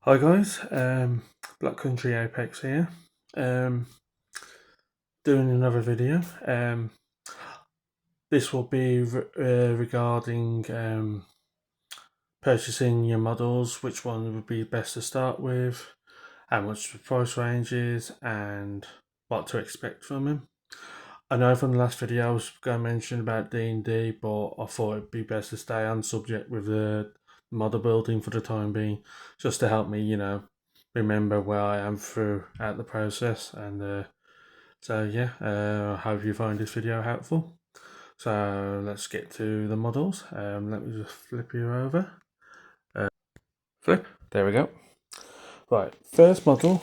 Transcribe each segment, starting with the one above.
Hi guys, Black Country Apex here. Um, Doing another video. This will be regarding purchasing your models, which one would be best to start with, how much the price range is, and what to expect from them. I know from the last video I was going to mention about D&D, but I thought it'd be best to stay on subject with the model building for the time being, just to help me, remember where I am throughout the process. And I hope you find this video helpful. So let's get to the models. Let me just flip you over. Flip. There we go. Right, first model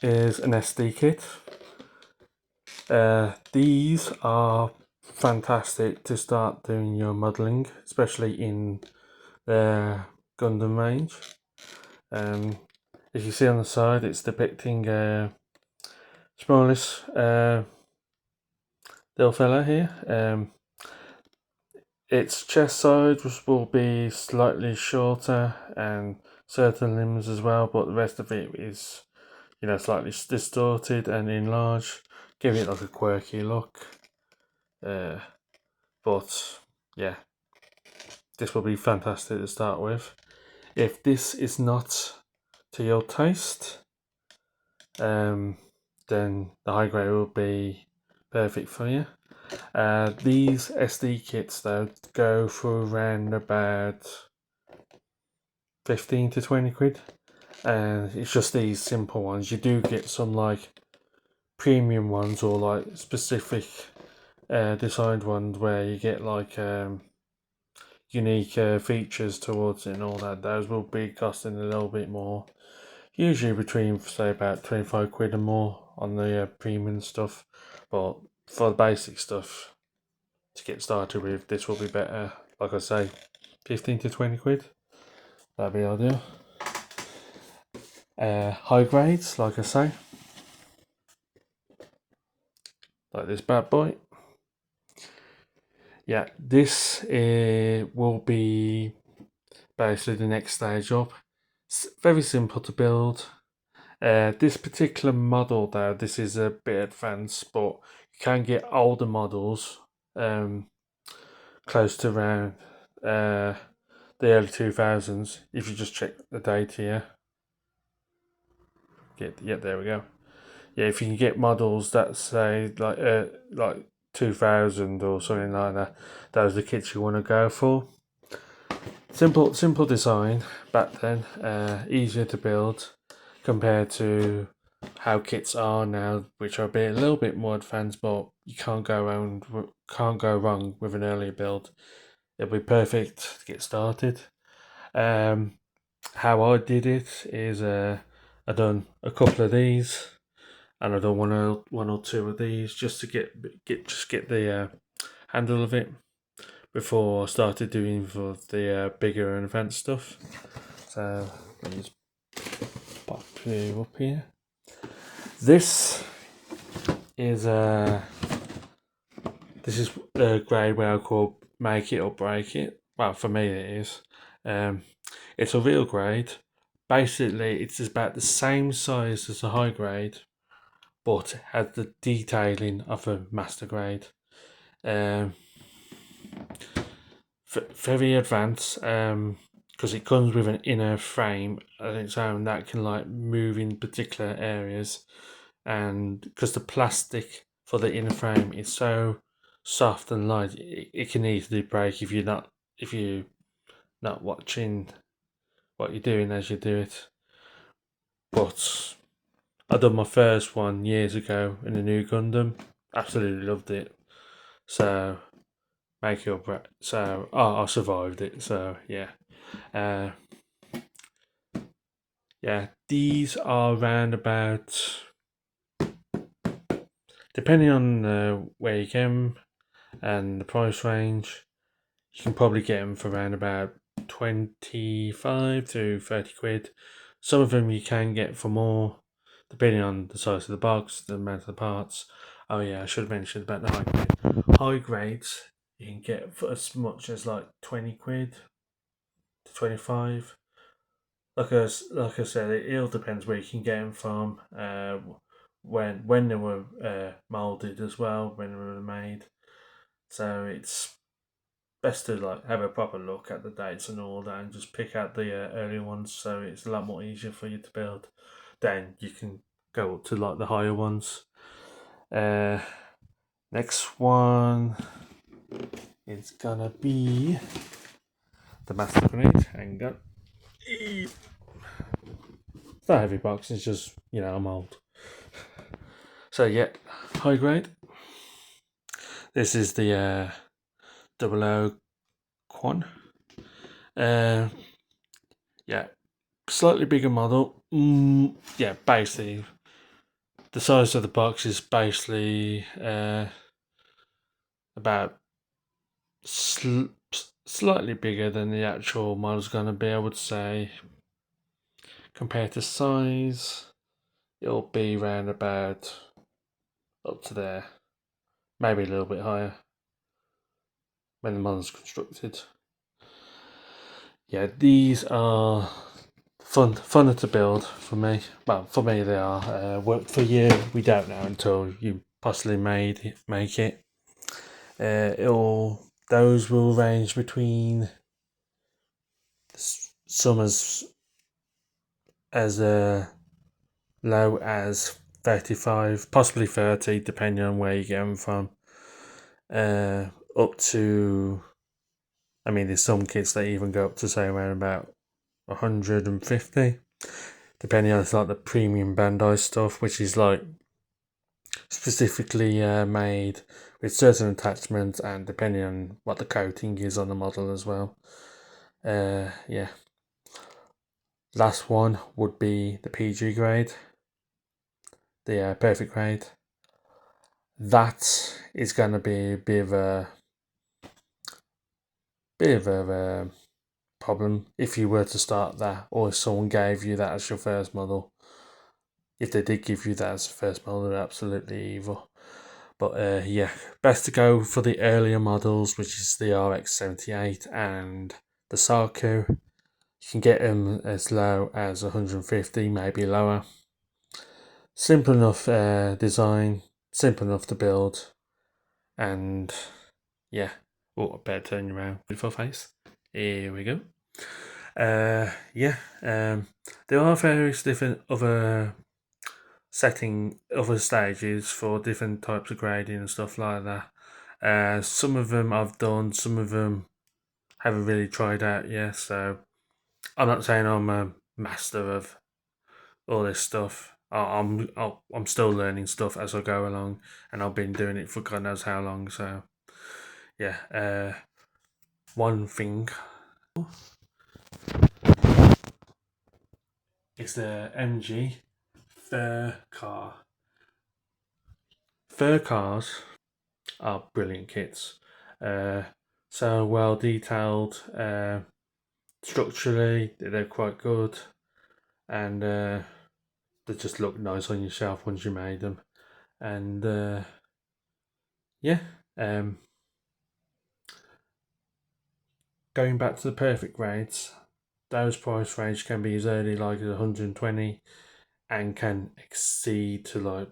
is an SD kit. These are fantastic to start doing your modelling, especially in the Gundam range. As you see on the side, it's depicting smallest little fella here. Its chest size will be slightly shorter and certain limbs as well, but the rest of it is, slightly distorted and enlarged, give it like a quirky look. But yeah, this will be fantastic to start with. If this is not to your taste, then the high grade will be perfect for you. These SD kits though go for around about 15 to 20 quid, and it's just these simple ones. You do get some like premium ones or like specific designed ones where you get like unique features towards it and all that. Those will be costing a little bit more, usually between say about 25 quid and more on the premium stuff, but for the basic stuff to get started with, this will be better. Like I say, 15 to 20 quid, that'd be ideal. High grades, like I say, like this bad boy. Yeah, this will be basically the next stage up. It's very simple to build. This particular model though, this is a bit advanced, but you can get older models close to around the early 2000s if you just check the date here. Yeah, there we go. Yeah, if you can get models that say like 2000 or something like that, those are the kits you want to go for. Simple design back then, easier to build compared to how kits are now, which are a little bit more advanced. But you can't go wrong with an earlier build. It'll be perfect to get started. How I did it is I done a couple of these, and I done one or two of these just to get the handle of it before I started doing for the bigger and advanced stuff. So let me just pop you up here. This is a grade where I call make it or break it. Well, for me it is. It's a real grade. Basically, it's about the same size as a high grade, but has the detailing of a master grade. Very advanced, because it comes with an inner frame of its own that can like move in particular areas, and because the plastic for the inner frame is so soft and light, it can easily break if you're not watching what you're doing as you do it. But I done my first one years ago in a new Gundam. Absolutely loved it. So make your breath. So I survived it. So yeah, uh, yeah. These are around about, depending on where you get them and the price range. You can probably get them for around about 25 to 30 quid. Some of them you can get for more, depending on the size of the box, the amount of the parts. Oh yeah, I should have mentioned about the high grade. High grades you can get for as much as like 20 quid to 25. like I said, it all depends where you can get them from. When they were molded as well, when they were made. So it's best to like have a proper look at the dates and all that, and just pick out the earlier ones. So it's a lot more easier for you to build. Then you can go up to like the higher ones. Uh, Next one is gonna be the Master Grenade. Hang on. It's not a heavy box, it's just, a mold. So, yeah, high grade. This is the 00 Quan. Uh, yeah, slightly bigger model. Yeah, basically, the size of the box is basically about slightly bigger than the actual model's going to be, I would say. Compared to size, it'll be around about up to there, maybe a little bit higher when the model's constructed. Yeah, these are funner to build for me. Well, for me they are. Work for you, we don't know until you possibly make it. Those will range between some as low as 35, possibly 30, depending on where you get them from. Up to, I mean, there's some kits that even go up to say around about 150, depending on like the premium Bandai stuff, which is like specifically made with certain attachments and depending on what the coating is on the model as well. Yeah. Last one would be the PG grade, the perfect grade. That is going to be a bit of a problem if you were to start that, or if someone gave you that as your first model. If they did give you that as the first model, they're absolutely evil. But yeah, best to go for the earlier models, which is the RX-78 and the Sarku. You can get them as low as 150, maybe lower. Simple enough design, simple enough to build, and yeah. Oh, I better turn you around. Beautiful face. Here we go. Yeah. There are various different other other stages for different types of grading and stuff like that. Some of them I've done, some of them haven't really tried out yet. So I'm not saying I'm a master of all this stuff. I'm still learning stuff as I go along, and I've been doing it for God knows how long. So yeah. One thing is the MG fur car. Fur cars are brilliant kits. So well detailed. Structurally, they're quite good, and they just look nice on your shelf once you made them. And yeah, going back to the perfect grades, those price range can be as early like 120 and can exceed to like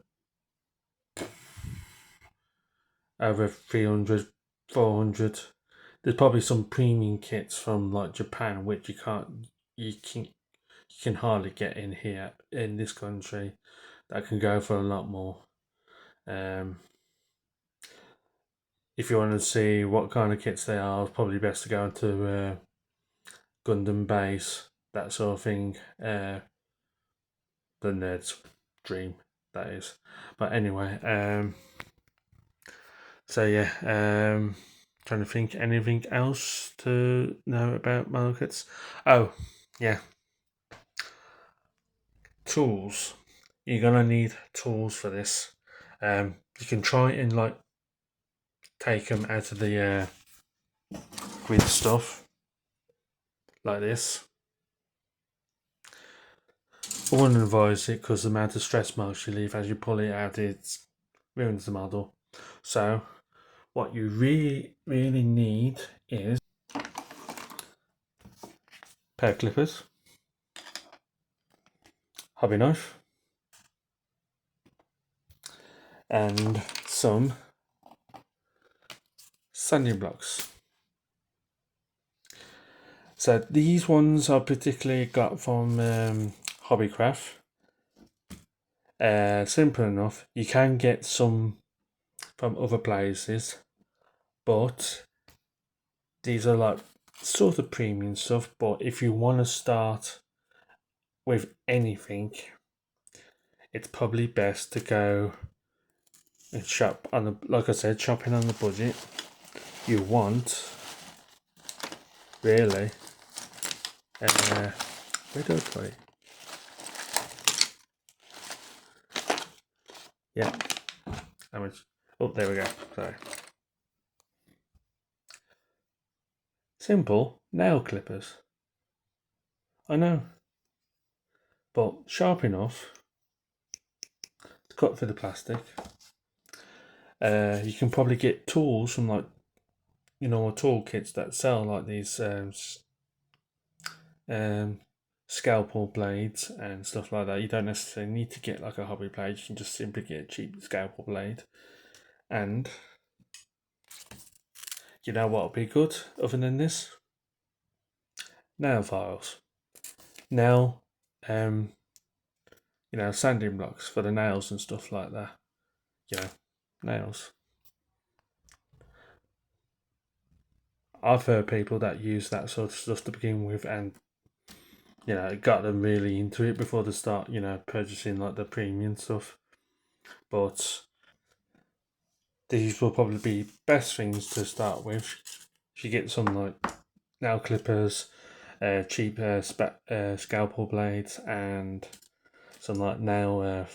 over 300, 400. There's probably some premium kits from like Japan which you can hardly get in here in this country that can go for a lot more. If you want to see what kind of kits they are, it's probably best to go into Gundam base, that sort of thing. The nerd's dream, that is. But anyway, so yeah, trying to think anything else to know about model kits. Oh, yeah, tools. You're gonna need tools for this. You can try and like take them out of the grid stuff like this. I wouldn't advise it because the amount of stress marks you leave as you pull it out, it ruins the model. So what you really need is pair clippers. hobby knife, and some sanding blocks. So these ones I particularly got from Hobbycraft. Simple enough. You can get some from other places, but these are like sort of premium stuff. But if you want to start with anything, it's probably best to go and shop on the, like I said, shopping on the budget. You want really, where do I put it? Yeah, how much? Oh, there we go. Sorry. Simple nail clippers. I know, but sharp enough to cut through the plastic. You can probably get tools from like, you know, tool kits that sell like these scalpel blades and stuff like that. You don't necessarily need to get like a hobby blade. You can just simply get a cheap scalpel blade. And you know what would be good other than this? Nail files. Nail, you know, sanding blocks for the nails and stuff like that. You know, nails. I've heard people that use that sort of stuff to begin with, and you know, it got them really into it before they start, you know, purchasing like the premium stuff. But these will probably be best things to start with. If you get some like nail clippers, cheap scalpel blades, and some like nail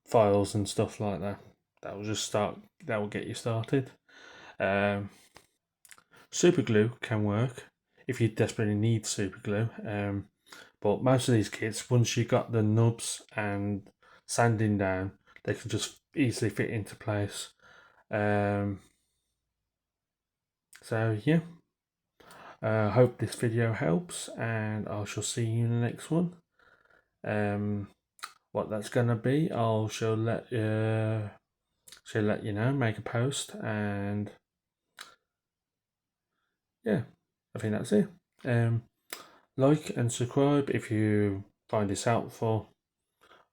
files and stuff like that. That will just start. That will get you started. Super glue can work if you desperately need super glue. But most of these kits, once you got the nubs and sanding down, they can just easily fit into place. So yeah, hope this video helps, and I shall see you in the next one. What that's gonna be, shall let you know, make a post, and yeah, I think that's it. Like and subscribe if you find this helpful.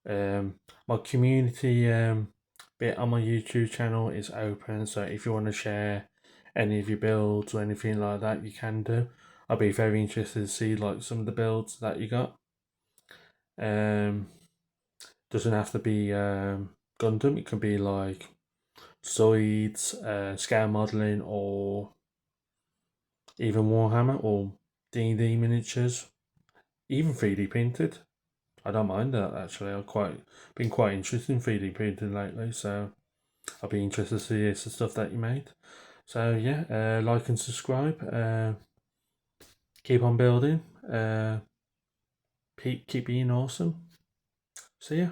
My community bit on my YouTube channel is open, so if you want to share any of your builds or anything like that, you can do. I'll be very interested to see like some of the builds that you got. Doesn't have to be Gundam. It can be like Zoids, scale modeling, or even Warhammer or D&D miniatures, even 3D printed. I don't mind that actually. I've been quite interested in 3D printing lately, so I'll be interested to see the stuff that you made. So yeah, like and subscribe. Keep on building. Keep being awesome. See ya.